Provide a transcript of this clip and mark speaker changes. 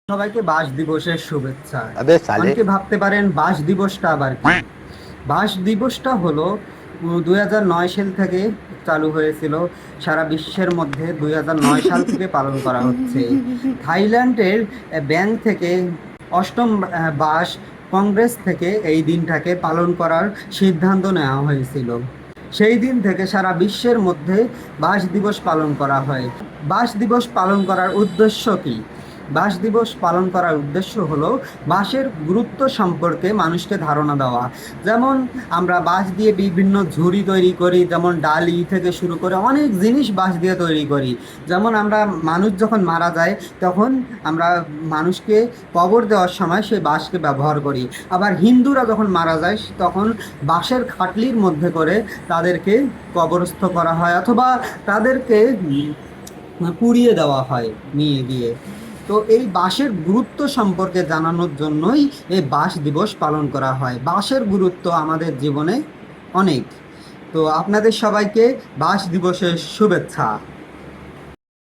Speaker 1: সবাইকে বাস দিবসের শুভেচ্ছা।
Speaker 2: अबे साले।
Speaker 1: অনেকে ভাবতে পারেন বাস দিবসটা আবার কি। বাস দিবসটা হলো 2009 সাল থেকে চালু হয়েছিল। সারা বিশ্বের মধ্যে 2009 সাল থেকে পালন করা হচ্ছে। থাইল্যান্ডের ব্যাংক থেকে অষ্টম বাস কংগ্রেস থেকে এই দিনটাকে পালন করার সিদ্ধান্ত নেওয়া হয়েছিল। সেই দিন থেকে সারা বিশ্বের মধ্যে বাস দিবস পালন করা হয়। বাস দিবস পালন করার উদ্দেশ্য কী? বাস দিবস পালন করার উদ্দেশ্য হলো বাঁশের গুরুত্ব সম্পর্কে মানুষকে ধারণা দেওয়া। যেমন আমরা বাঁশ দিয়ে বিভিন্ন ঝুড়ি তৈরি করি, যেমন ডালি থেকে শুরু করে অনেক জিনিস বাঁশ দিয়ে তৈরি করি। যেমন আমরা মানুষ যখন মারা যায় তখন আমরা মানুষকে কবর দেওয়ার সময় সেই বাঁশকে ব্যবহার করি। আবার হিন্দুরা যখন মারা যায় তখন বাঁশের খাটলির মধ্যে করে তাদেরকে কবরস্থ করা হয়, অথবা তাদেরকে পুড়িয়ে দেওয়া হয় নিয়ে গিয়ে। তো এই বাঁশের গুরুত্ব সম্পর্কে জানানোর জন্যই এই বাঁশ দিবস পালন করা হয়। বাঁশের গুরুত্ব আমাদের জীবনে অনেক। তো আপনাদের সবাইকে বাঁশ দিবসের শুভেচ্ছা।